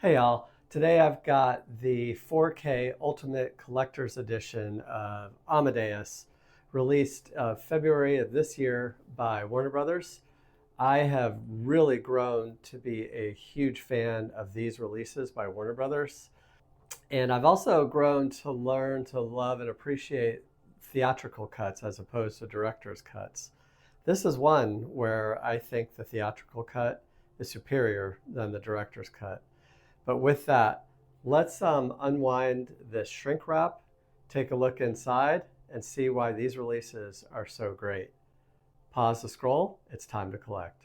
Hey y'all, today I've got the 4K Ultimate Collector's Edition of Amadeus, released February of this year by Warner Brothers. I have really grown to be a huge fan of these releases by Warner Brothers. And I've also grown to learn to love and appreciate theatrical cuts as opposed to director's cuts. This is one where I think the theatrical cut is superior than the director's cut. But with that, let's unwind this shrink wrap, take a look inside, and see why these releases are so great. Pause the scroll, it's time to collect.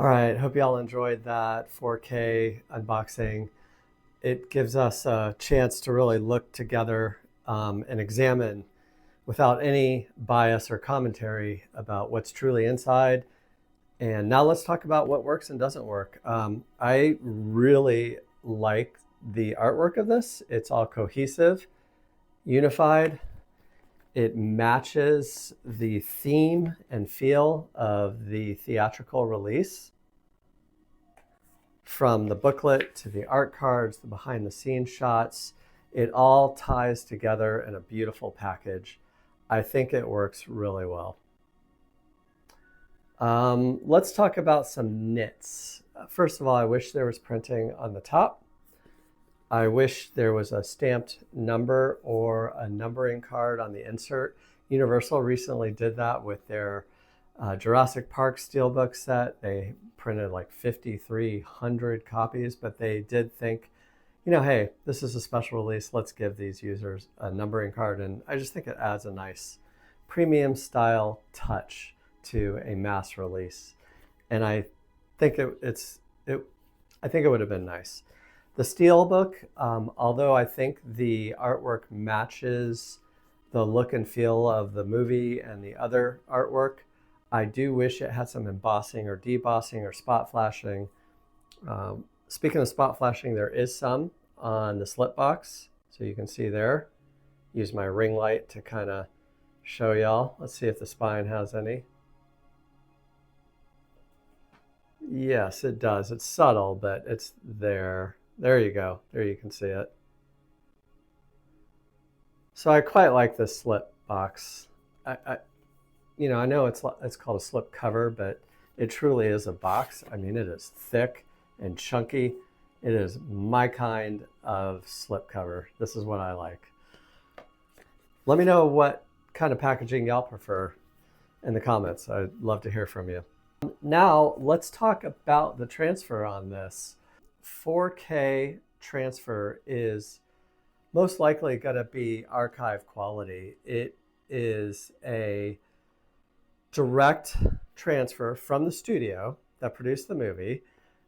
All right, hope y'all enjoyed that 4K unboxing. It gives us a chance to really look together and examine without any bias or commentary about what's truly inside. And now let's talk about what works and doesn't work. I really like the artwork of this. It's all cohesive, unified. It matches the theme and feel of the theatrical release. From the booklet to the art cards, the behind the scenes shots, it all ties together in a beautiful package. I think it works really well. Let's talk about some nits. First of all, I wish there was printing on the top. I wish there was a stamped number or a numbering card on the insert. Universal recently did that with their Jurassic Park Steelbook set. They printed like 5,300 copies, but they did think, you know, hey, this is a special release. Let's give these users a numbering card. And I just think it adds a nice premium style touch to a mass release. And I think it would have been nice. The Steelbook, although I think the artwork matches the look and feel of the movie and the other artwork, I do wish it had some embossing or debossing or spot flashing. Speaking of spot flashing, there is some on the slip box. So you can see there. Use my ring light to kind of show y'all. Let's see if the spine has any. Yes, it does. It's subtle, but it's there. There you go. There you can see it. So I quite like this slip box. I know it's called a slip cover, but it truly is a box. I mean, it is thick and chunky. It is my kind of slip cover. This is what I like. Let me know what kind of packaging y'all prefer in the comments. I'd love to hear from you. Now, let's talk about the transfer on this. 4K transfer is most likely going to be archive quality. It is a direct transfer from the studio that produced the movie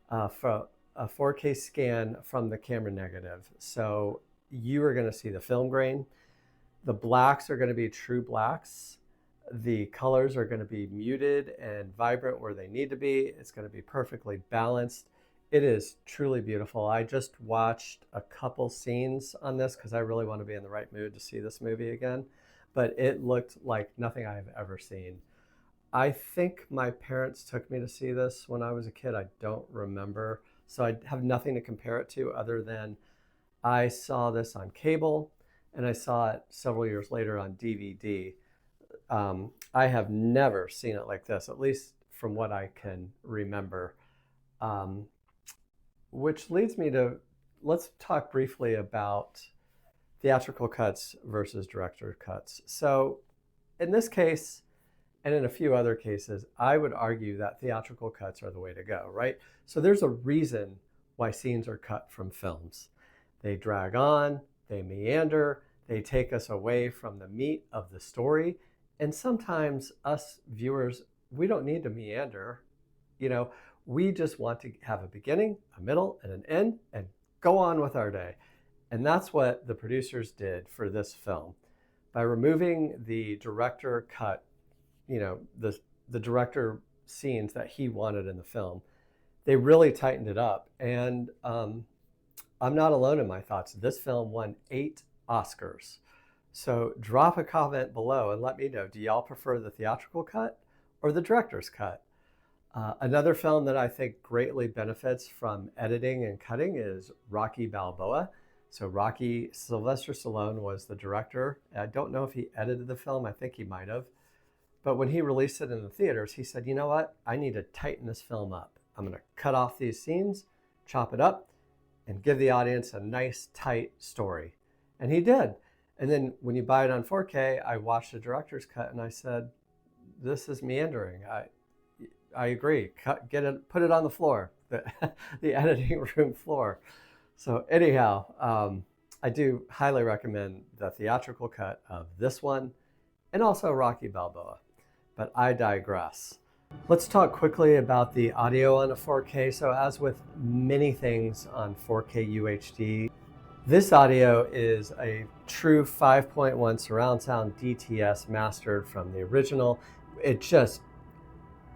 for a 4K scan from the camera negative. So you are going to see the film grain. The blacks are going to be true blacks. The colors are going to be muted and vibrant where they need to be. It's going to be perfectly balanced. It is truly beautiful. I just watched a couple scenes on this because I really want to be in the right mood to see this movie again. But it looked like nothing I have ever seen. I think my parents took me to see this when I was a kid. I don't remember. So I have nothing to compare it to other than I saw this on cable and I saw it several years later on DVD. I have never seen it like this, at least from what I can remember. Which leads me to, let's talk briefly about theatrical cuts versus director cuts. So in this case, and in a few other cases, I would argue that theatrical cuts are the way to go, right? So there's a reason why scenes are cut from films. They drag on, they meander, they take us away from the meat of the story. And sometimes us viewers, we don't need to meander. You know, we just want to have a beginning, a middle, and an end, and go on with our day. And that's what the producers did for this film. By removing the director cut, you know, the director scenes that he wanted in the film, they really tightened it up. And I'm not alone in my thoughts. This film won 8 Oscars. So drop a comment below and let me know, do y'all prefer the theatrical cut or the director's cut? Another film that I think greatly benefits from editing and cutting is Rocky Balboa. So Rocky, Sylvester Stallone was the director. I don't know if he edited the film. I think he might have. But when he released it in the theaters, he said, you know what? I need to tighten this film up. I'm going to cut off these scenes, chop it up, and give the audience a nice, tight story. And he did. And then when you buy it on 4K, I watched the director's cut and I said, this is meandering. I agree. Put it on the floor, the editing room floor. So anyhow, I do highly recommend the theatrical cut of this one and also Rocky Balboa. But I digress. Let's talk quickly about the audio on a 4K. So as with many things on 4K UHD, this audio is a true 5.1 surround sound DTS mastered from the original. It just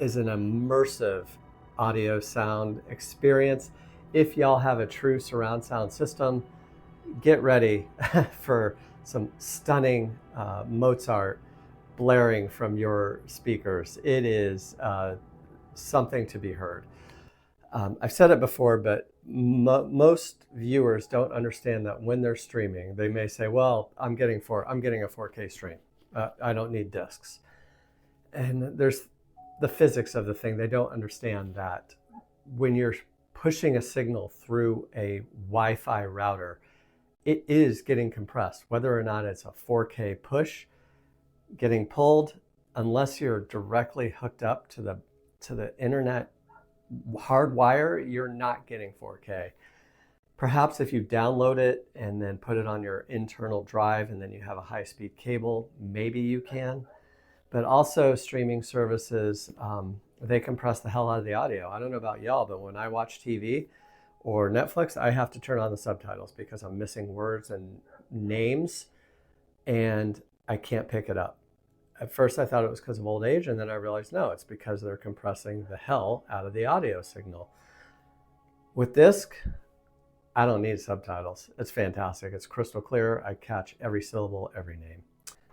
is an immersive audio sound experience. If y'all have a true surround sound system, get ready for some stunning Mozart blaring from your speakers. It is something to be heard. I've said it before, but most viewers don't understand that when they're streaming, they may say, well, I'm getting a 4K stream. I don't need discs. And there's the physics of the thing. They don't understand that when you're pushing a signal through a Wi-Fi router, it is getting compressed, whether or not it's a 4K push getting pulled, unless you're directly hooked up to the internet hardwire, you're not getting 4K. Perhaps if you download it and then put it on your internal drive and then you have a high-speed cable, maybe you can. But also streaming services, they compress the hell out of the audio. I don't know about y'all, but when I watch TV or Netflix, I have to turn on the subtitles because I'm missing words and names and I can't pick it up. At first I thought it was because of old age, and then I realized no, it's because they're compressing the hell out of the audio signal. With disc, I don't need subtitles. It's fantastic. It's crystal clear. I catch every syllable, every name.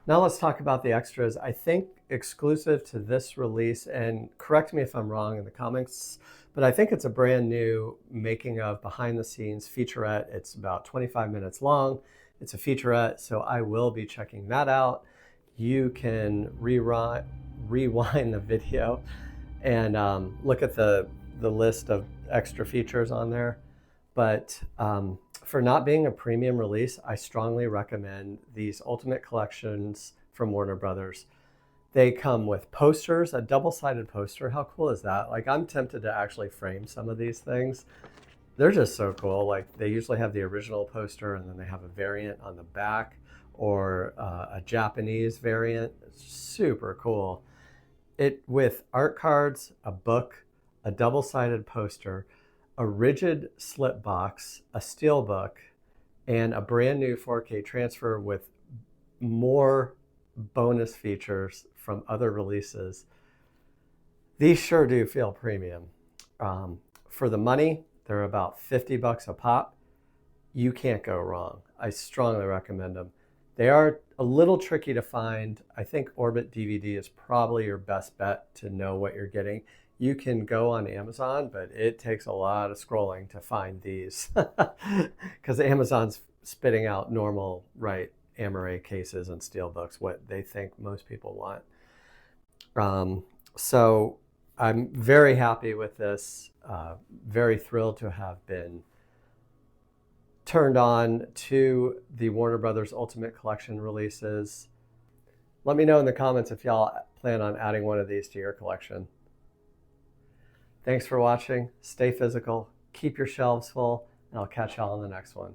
Now let's talk about the extras. I think exclusive to this release, and correct me if I'm wrong in the comments, but I think it's a brand new making of behind the scenes featurette. It's about 25 minutes long. It's a featurette, so I will be checking that out. You can rewind the video and look at the list of extra features on there. But for not being a premium release, I strongly recommend these Ultimate Collections from Warner Brothers. They come with posters, a double-sided poster. How cool is that? Like, I'm tempted to actually frame some of these things. They're just so cool. Like, they usually have the original poster and then they have a variant on the back, or a Japanese variant. It's super cool. It with art cards, a book, a double-sided poster, a rigid slip box, a Steelbook, and a brand new 4K transfer with more bonus features from other releases. These sure do feel premium. For the money, they're about $50 a pop. You can't go wrong. I strongly recommend them. They are a little tricky to find. I think Orbit DVD is probably your best bet to know what you're getting. You can go on Amazon, but it takes a lot of scrolling to find these because Amazon's spitting out normal, right, Amadeus cases and Steelbooks, what they think most people want. So I'm very happy with this, very thrilled to have been turned on to the Warner Brothers Ultimate Collection releases. Let me know in the comments if y'all plan on adding one of these to your collection. Thanks for watching. Stay physical, keep your shelves full, and I'll catch y'all in the next one.